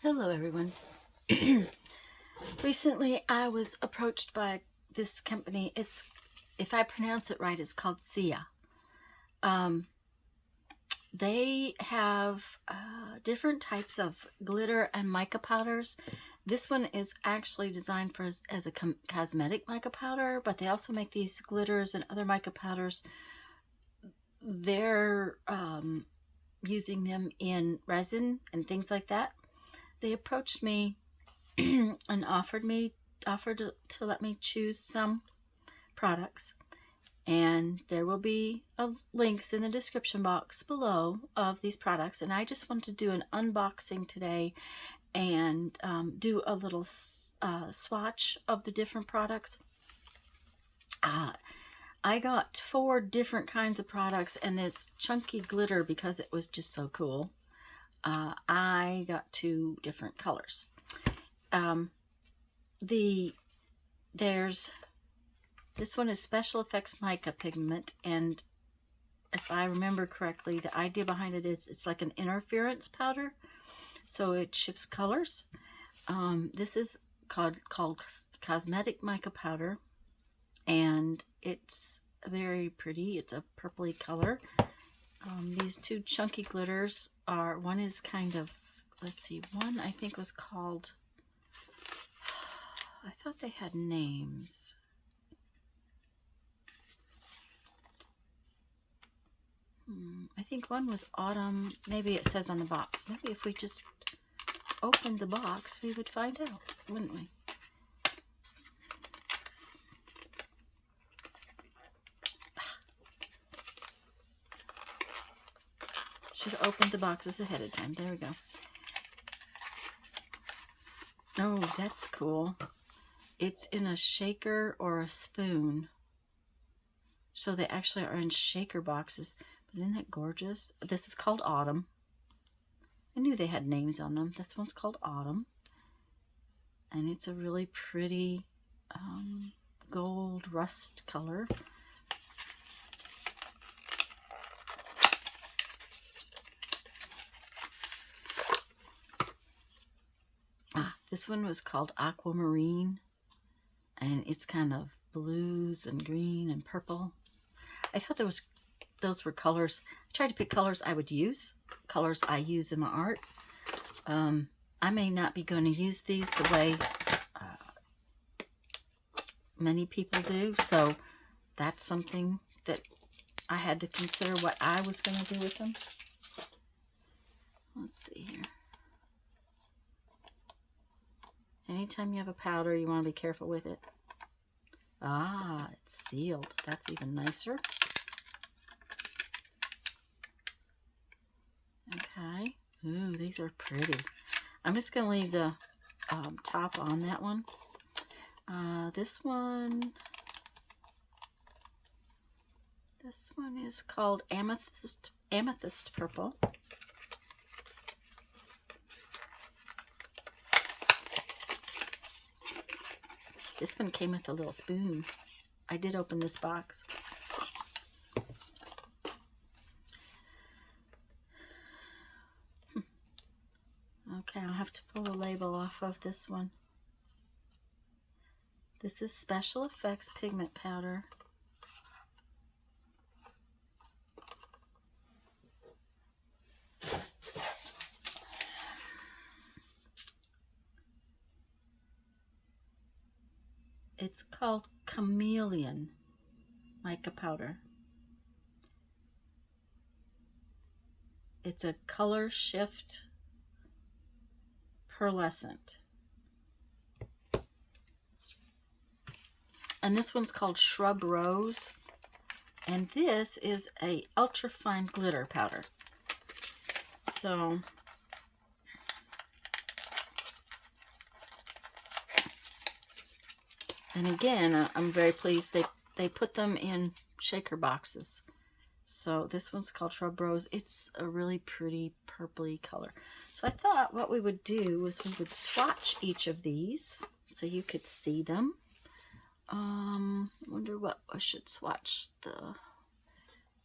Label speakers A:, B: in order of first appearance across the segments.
A: Hello everyone. Recently I was approached by this company. If I pronounce it right, it's called Ceya. They have different types of glitter and mica powders. This one is actually designed for as a cosmetic mica powder, but they also make these glitters and other mica powders. They're using them in resin and things like that. They approached me and offered to let me choose some products, and there will be links in the description box below of these products. And I just want to do an unboxing today and do a little swatch of the different products. I got 4 different kinds of products, and this chunky glitter, because it was just so cool, I got 2 different colors. This one is Special Effects Mica Pigment, and if I remember correctly, the idea behind it is it's like an interference powder, so it shifts colors. This is called Cosmetic Mica Powder, and it's very pretty. It's a purpley color. These 2 chunky glitters are, one is kind of, let's see, one I think was called, I thought they had names. I think one was Autumn. Maybe it says on the box. Maybe if we just opened the box, we would find out, wouldn't we? Should have opened the boxes ahead of time. There we go. Oh, that's cool. It's in a shaker or a spoon. So they actually are in shaker boxes. But isn't that gorgeous? This is called Autumn. I knew they had names on them. This one's called Autumn. And it's a really pretty gold rust color. This one was called Aquamarine, and it's kind of blues and green and purple. I thought those were colors. I tried to pick colors I would use, colors I use in my art. I may not be going to use these the way many people do, so that's something that I had to consider what I was going to do with them. Let's see here. Anytime you have a powder, you want to be careful with it. Ah, it's sealed. That's even nicer. Okay. Ooh, these are pretty. I'm just going to leave the top on that one. This one is called Amethyst Purple. This one came with a little spoon. I did open this box. Okay, I'll have to pull the label off of this one. This is Special Effects Pigment Powder. It's called Chameleon Mica Powder. It's a color shift pearlescent. And this one's called Shrub Rose. And this is a ultra fine glitter powder. So and again, I'm very pleased they put them in shaker boxes. So this one's called Shrub Rose. It's a really pretty purpley color. So I thought what we would do was we would swatch each of these so you could see them. I wonder what I should swatch.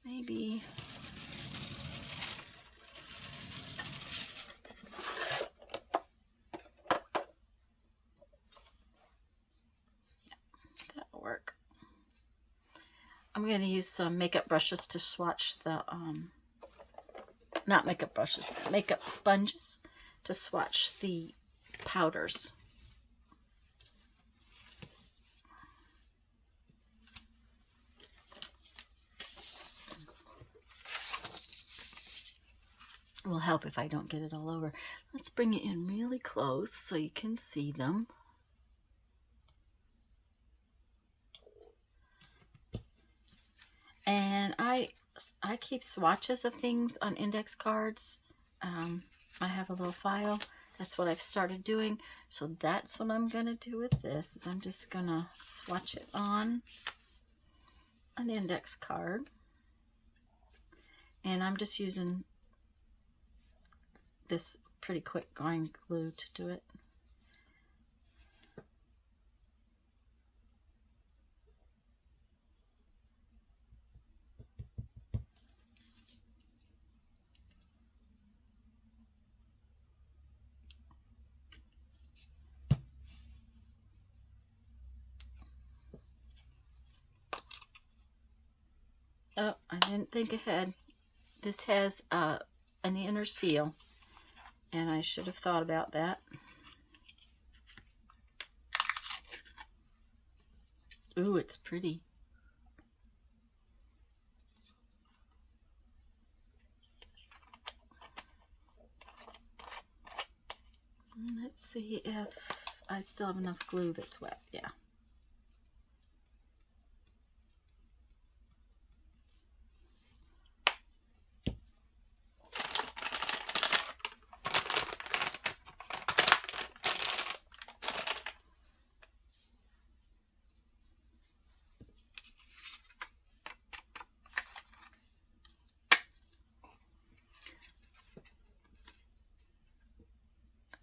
A: Maybe I'm going to use some makeup brushes to swatch the, not makeup brushes, makeup sponges to swatch the powders. It will help if I don't get it all over. Let's bring it in really close so you can see them. And I keep swatches of things on index cards. I have a little file. That's what I've started doing. So that's what I'm going to do with this. Is I'm just going to swatch it on an index card. And I'm just using this pretty quick going glue to do it. Oh, I didn't think ahead. This has an inner seal, and I should have thought about that. Ooh, it's pretty. Let's see if I still have enough glue that's wet. Yeah.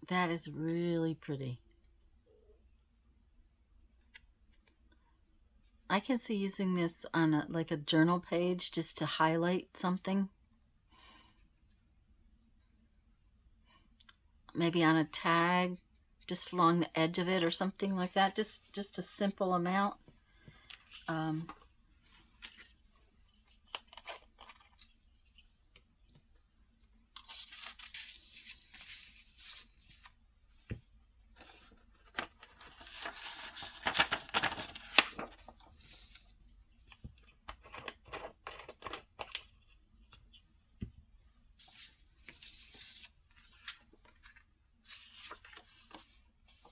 A: That is really pretty. I can see using this on like a journal page just to highlight something. Maybe on a tag, just along the edge of it or something like that. Just a simple amount.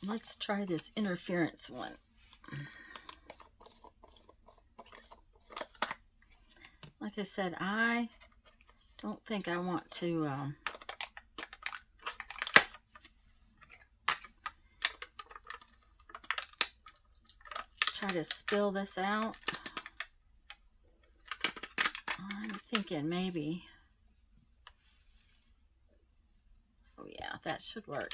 A: Let's try this interference one. Like I said, I don't think I want to try to spill this out. I'm thinking maybe, oh yeah, that should work.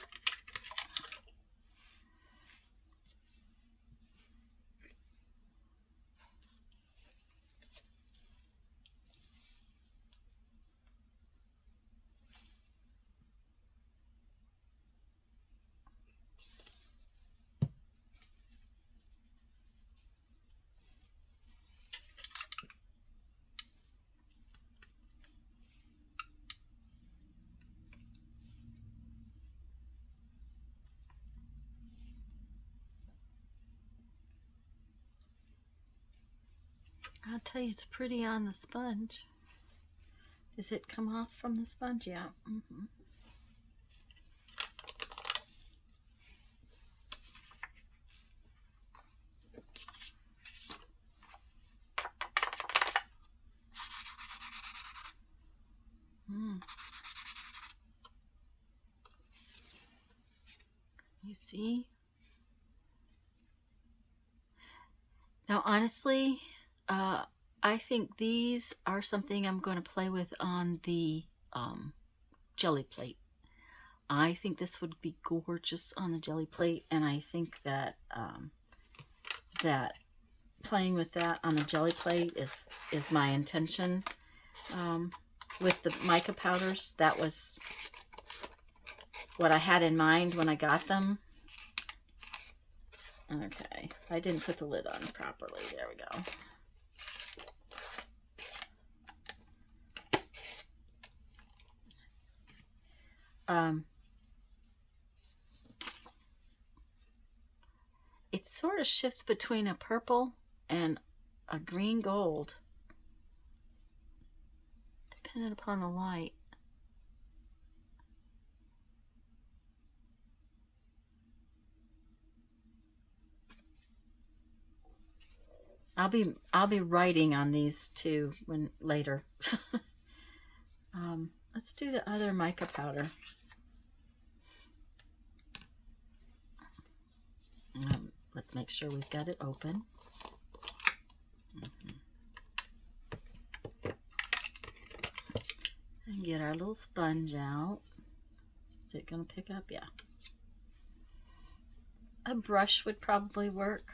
A: I'll tell you, it's pretty on the sponge. Does it come off from the sponge? Yeah. You see? Now, honestly, I think these are something I'm going to play with on the jelly plate. I think this would be gorgeous on the jelly plate, and I think that that playing with that on the jelly plate is my intention. With the mica powders, that was what I had in mind when I got them. Okay, I didn't put the lid on properly. There we go. It sort of shifts between a purple and a green gold, depending upon the light. I'll be writing on these too when later. Let's do the other mica powder. Let's make sure we've got it open. And get our little sponge out. Is it going to pick up? Yeah. A brush would probably work.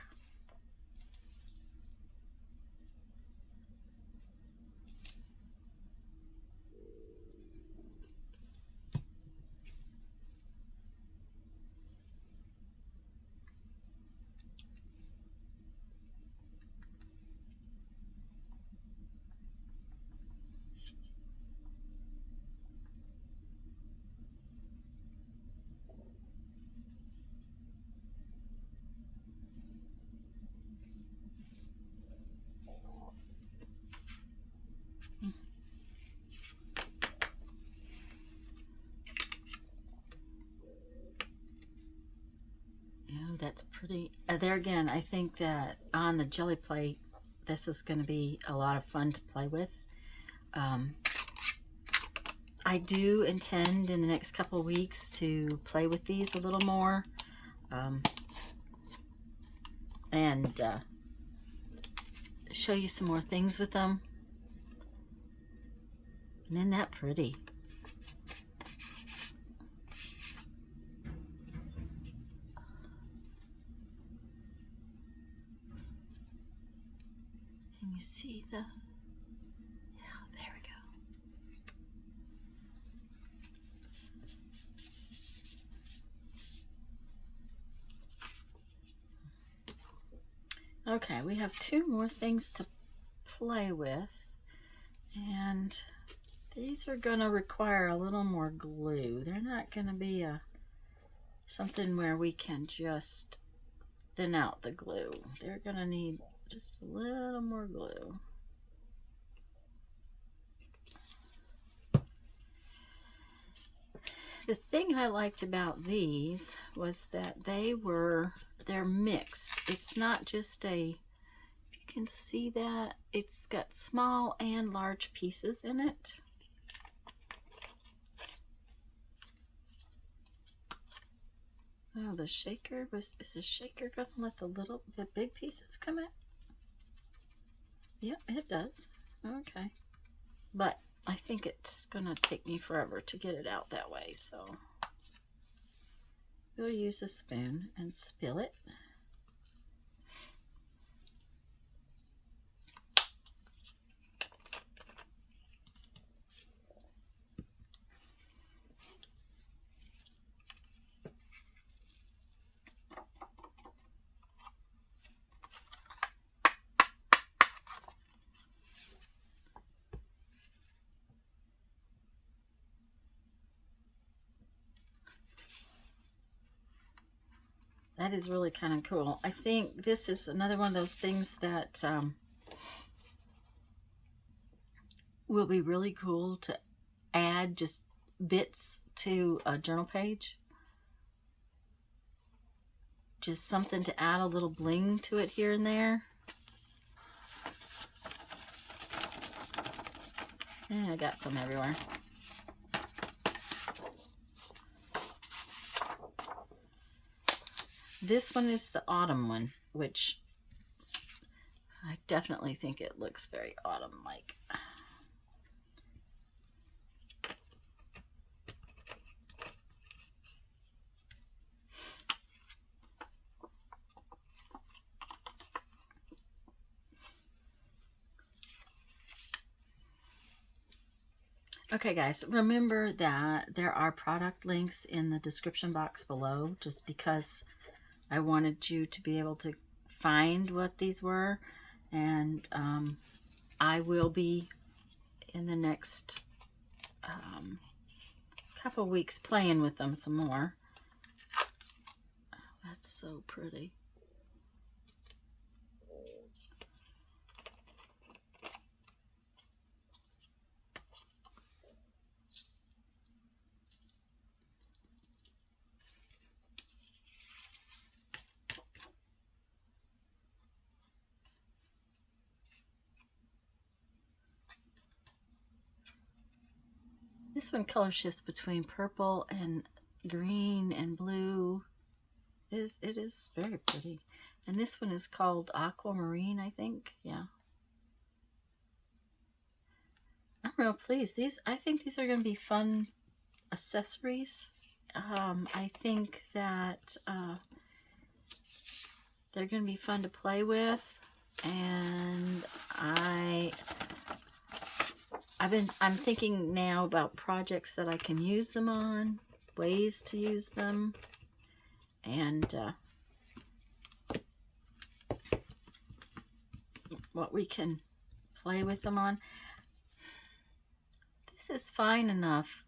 A: That's pretty. There again, I think that on the jelly plate, this is going to be a lot of fun to play with. I do intend in the next couple of weeks to play with these a little more, and show you some more things with them. And isn't that pretty? Can you see the... Yeah, there we go. Okay, we have two more things to play with, and these are going to require a little more glue. They're not going to be something where we can just thin out the glue. They're going to need just a little more glue. The thing I liked about these was that they're mixed. It's not just a, if you can see that, it's got small and large pieces in it. Oh, the shaker is the shaker gonna let the big pieces come out? Yep, it does. Okay. But I think it's gonna take me forever to get it out that way, so we'll use a spoon and spill it. That is really kind of cool. I think this is another one of those things that will be really cool to add just bits to a journal page. Just something to add a little bling to it here and there. Yeah, I got some everywhere. This one is the autumn one, which I definitely think it looks very autumn-like. Okay guys, remember that there are product links in the description box below, just because I wanted you to be able to find what these were. And I will be in the next couple weeks playing with them some more. Oh, that's so pretty. This one color shifts between purple and green and blue. It is very pretty. And this one is called Aquamarine, I think. Yeah. I'm real pleased. I think these are going to be fun accessories. I think that they're going to be fun to play with, and I'm thinking now about projects that I can use them on, ways to use them, and what we can play with them on. This is fine enough.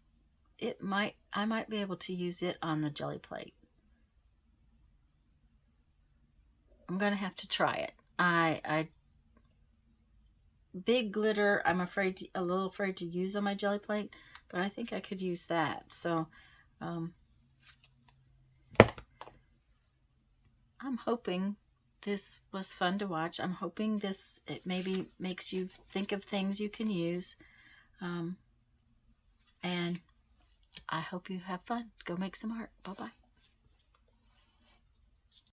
A: I might be able to use it on the jelly plate. I'm gonna have to try it. Big glitter, I'm a little afraid to use on my jelly plate, but I think I could use that. So I'm hoping this was fun to watch. I'm hoping it maybe makes you think of things you can use. And I hope you have fun. Go make some art. Bye-bye.